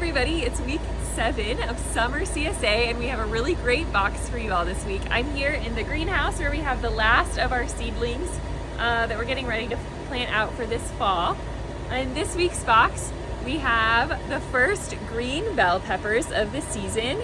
everybody, it's week 7 of Summer CSA and we have a really great box for you all this week. I'm here in the greenhouse where we have the last of our seedlings that we're getting ready to plant out for this fall. In this week's box, we have the first green bell peppers of the season.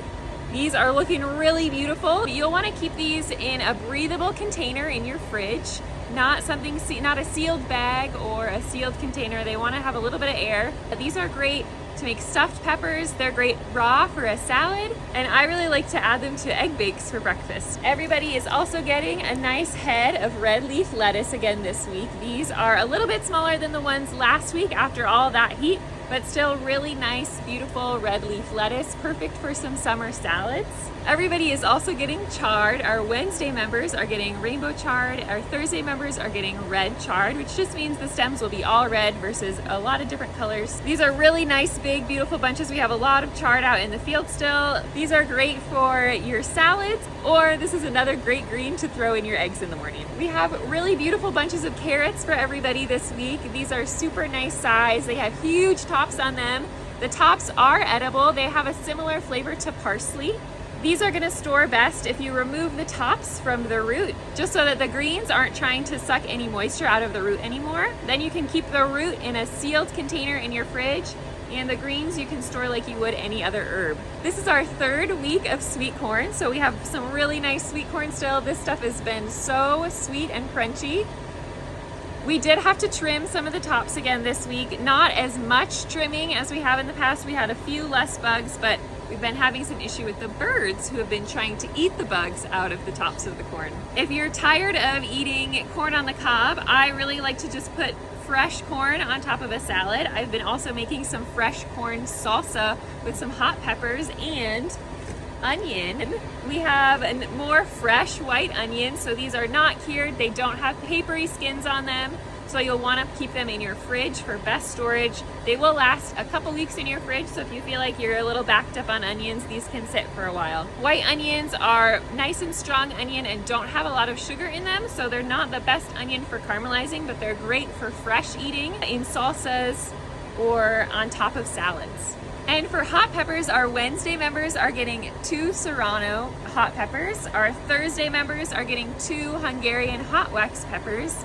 These are looking really beautiful. You'll want to keep these in a breathable container in your fridge, not a sealed bag or a sealed container. They want to have a little bit of air. These are great to make stuffed peppers. They're great raw for a salad, and I really like to add them to egg bakes for breakfast. Everybody is also getting a nice head of red leaf lettuce again this week. These are a little bit smaller than the ones last week after all that heat, but still really nice, beautiful red leaf lettuce, perfect for some summer salads. Everybody is also getting chard. Our Wednesday members are getting rainbow chard. Our Thursday members are getting red chard, which just means the stems will be all red versus a lot of different colors. These are really nice, big, beautiful bunches. We have a lot of chard out in the field still. These are great for your salads, or this is another great green to throw in your eggs in the morning. We have really beautiful bunches of carrots for everybody this week. These are super nice size. They have huge tops on them. The tops are edible. They have a similar flavor to parsley. These are gonna store best if you remove the tops from the root, just so that the greens aren't trying to suck any moisture out of the root anymore. Then you can keep the root in a sealed container in your fridge, and the greens you can store like you would any other herb. This is our 3rd week of sweet corn, so we have some really nice sweet corn still. This stuff has been so sweet and crunchy. We did have to trim some of the tops again this week. Not as much trimming as we have in the past. We had a few less bugs, but we've been having some issue with the birds who have been trying to eat the bugs out of the tops of the corn. If you're tired of eating corn on the cob, I really like to just put fresh corn on top of a salad. I've been also making some fresh corn salsa with some hot peppers and onion. We have more fresh white onions, so these are not cured. They don't have papery skins on them, so you'll want to keep them in your fridge for best storage. They will last a couple weeks in your fridge, so if you feel like you're a little backed up on onions, these can sit for a while. White onions are nice and strong onion and don't have a lot of sugar in them, so they're not the best onion for caramelizing, but they're great for fresh eating in salsas or on top of salads. And for hot peppers, our Wednesday members are getting 2 Serrano hot peppers. Our Thursday members are getting 2 Hungarian hot wax peppers.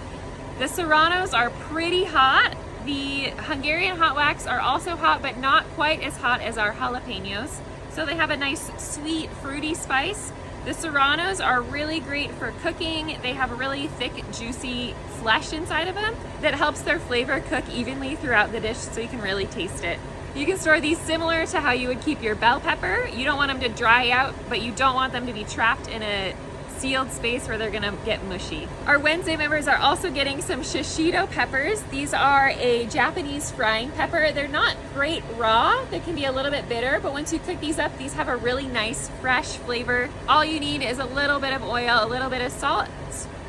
The Serranos are pretty hot. The Hungarian hot wax are also hot, but not quite as hot as our jalapenos. So they have a nice, sweet, fruity spice. The Serranos are really great for cooking. They have a really thick, juicy flesh inside of them that helps their flavor cook evenly throughout the dish so you can really taste it. You can store these similar to how you would keep your bell pepper. You don't want them to dry out, but you don't want them to be trapped in a sealed space where they're gonna get mushy. Our Wednesday members are also getting some hashidto peppers. These are a Japanese frying pepper. They're not great raw. They can be a little bit bitter, but once you cook these up, these have a really nice fresh flavor. All you need is a little bit of oil, a little bit of salt.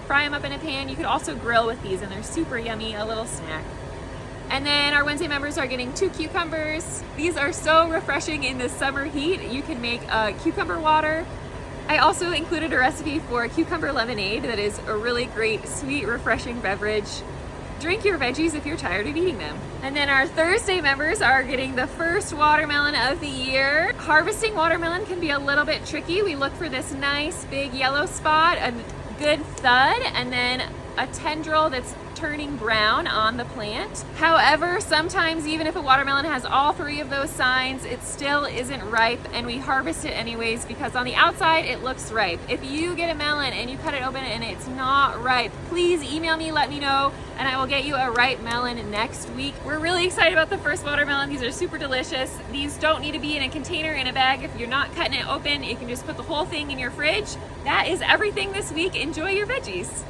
Fry them up in a pan. You could also grill with these and they're super yummy, a little snack. And then our Wednesday members are getting 2 cucumbers. These are so refreshing in the summer heat. You can make cucumber water. I also included a recipe for cucumber lemonade that is a really great, sweet, refreshing beverage. Drink your veggies if you're tired of eating them. And then our Thursday members are getting the first watermelon of the year. Harvesting watermelon can be a little bit tricky. We look for this nice big yellow spot, a good thud, and then a tendril that's turning brown on the plant. However, sometimes even if a watermelon has all 3 of those signs, it still isn't ripe, and we harvest it anyways because on the outside it looks ripe. If you get a melon and you cut it open and it's not ripe, please email me, let me know, and I will get you a ripe melon next week. We're really excited about the first watermelon. These are super delicious. These don't need to be in a container, in a bag. If you're not cutting it open, you can just put the whole thing in your fridge. That is everything this week. Enjoy your veggies.